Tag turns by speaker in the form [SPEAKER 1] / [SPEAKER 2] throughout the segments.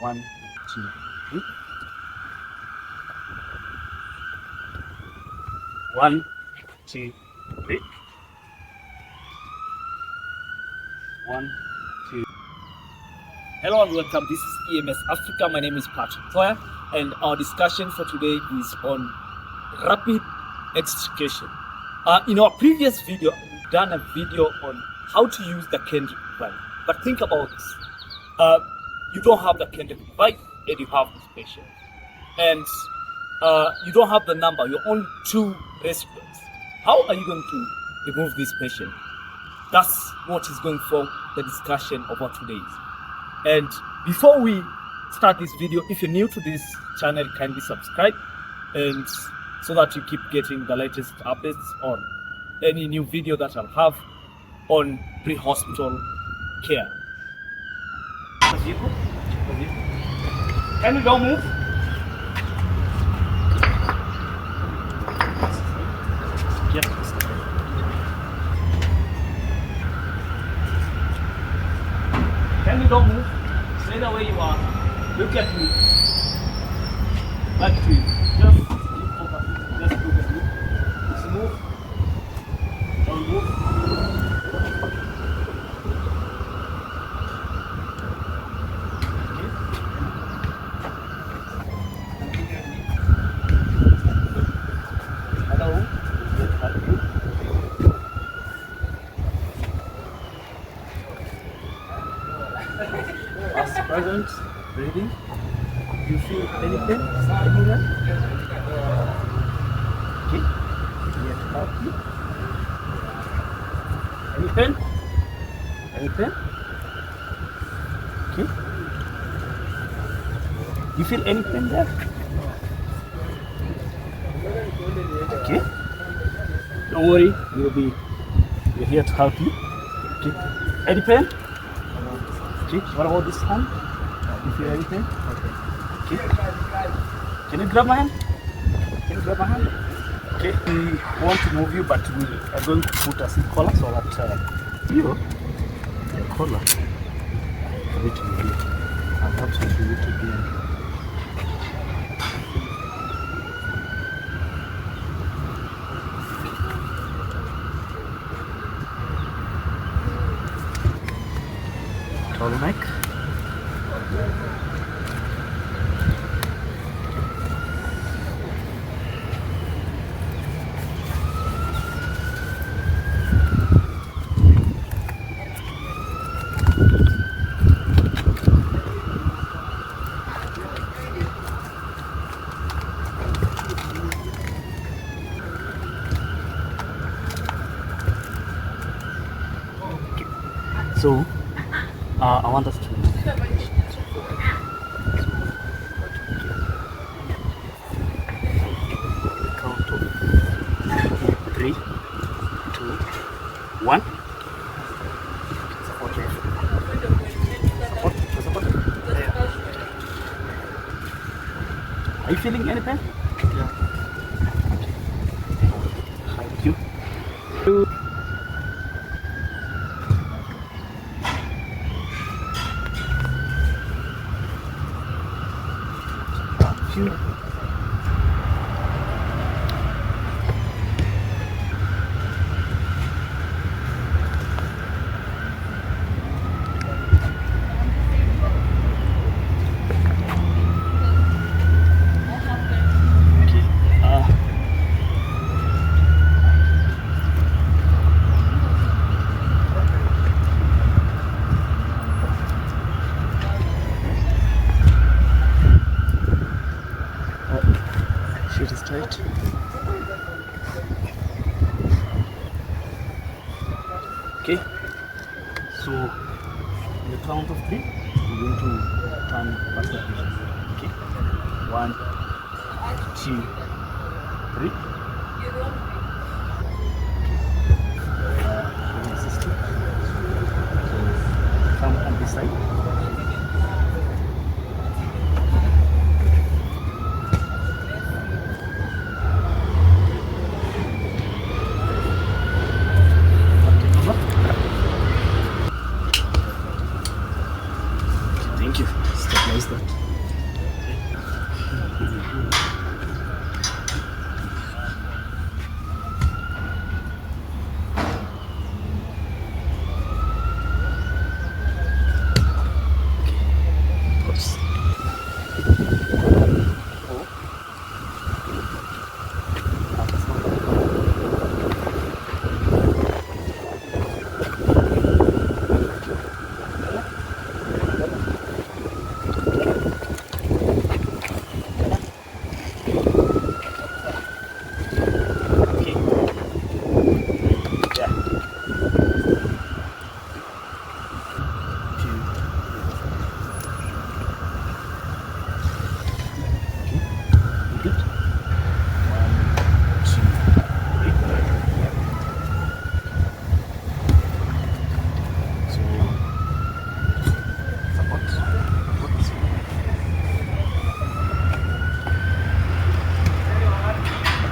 [SPEAKER 1] 1, 2, 3. 1, 2, 3. 1, 2.
[SPEAKER 2] Hello and welcome. This is EMS-AFRICA. My name is Patrick, and our discussion for today is on rapid extrication. In our previous video, we've done a video on how to use the KED device. But think about this. You don't have the KED device and you have this patient. And you don't have the number. You're only 2 recipients. How are you going to remove this patient? That's what is going for the discussion of our today. And before we start this video, if you're new to this channel, kindly subscribe, and so that you keep getting the latest updates on any new video that I'll have on pre-hospital care. Can you don't move? Yep. Can you don't move? Stay the way you are. Look at me. Back to you. Just keep focusing. Just look at me. Just move. Don't move. Hello. As present, breathing. Do you feel anything? Anywhere? Okay. Here to help you. Anything? Anything? Okay. You feel anything there? Okay. Don't worry, we're here to help you. Okay. Any pain? Okay. What about this hand? You feel anything? Okay. Can you grab my hand? Can you grab my hand? Okay. We want to move you, but we are going to put a seat collar so that your collar for it to be here. I'll help you to it again. Tall neck. So, I want us to count of 3, 2, 1. Support. Are you feeling any pain? Yeah. Thank you. Shit is tight. Okay, so in the count of 3, we're going to turn back the patient. Okay, 1, 2, 3. Assistant. So come on this side. Thank you. stabilize that. Pause.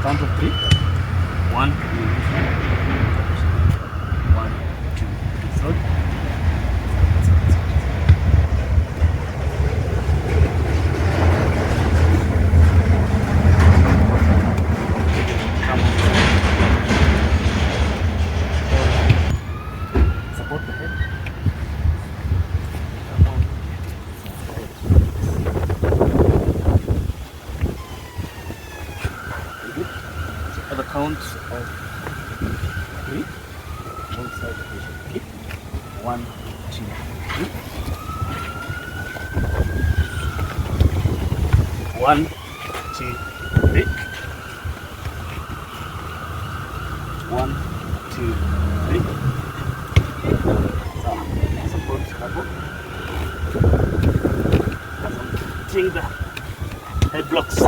[SPEAKER 2] Count of 3. 1, 1, 2, 3. Come on. Support the head. Come on. At the count of 3, one side position. Okay. 1, 2, 3. 1, 2, 3. 1, 2, 3. So, support level. As I'm hitting the head blocks.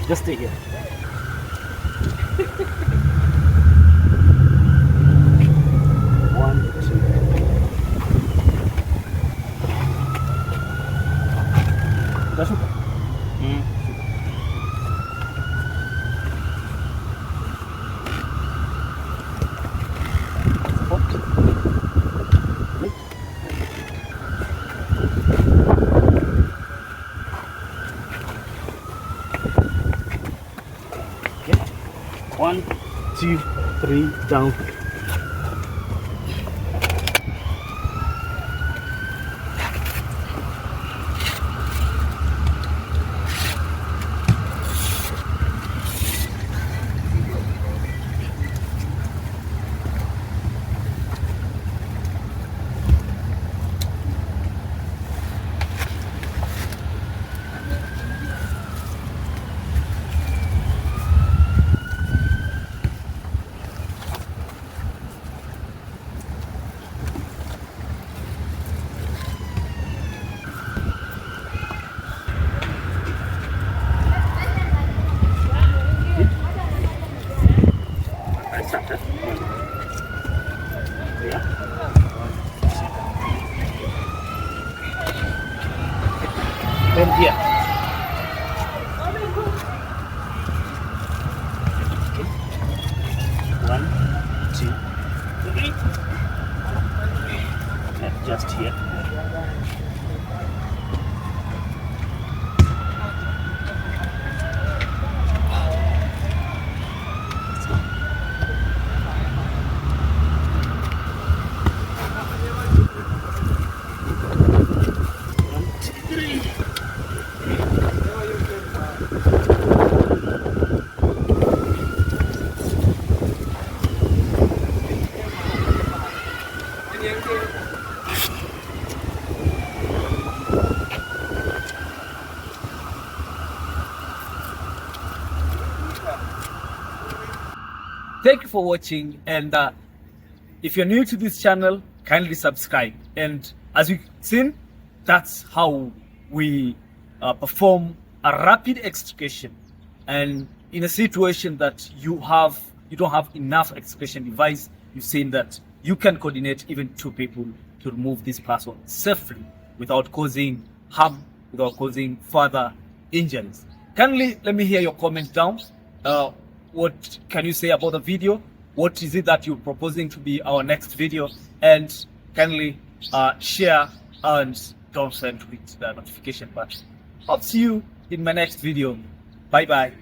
[SPEAKER 2] Just stay here. One, two. That's okay. Okay. 1, 2, 3, down. Then here. Okay. 1, 2, 3. Just here.
[SPEAKER 3] Thank you for watching, and if you're new to this channel, kindly subscribe. And as you've seen, that's how we perform a rapid extrication. And in a situation that you don't have enough extrication device, you've seen that you can coordinate even 2 people to remove this person safely without causing harm, without causing further injuries. Kindly let me hear your comment down. What can you say about the video? What is it that you're proposing to be our next video? And kindly share and don't send with the notification button. I'll see you in my next video. Bye bye.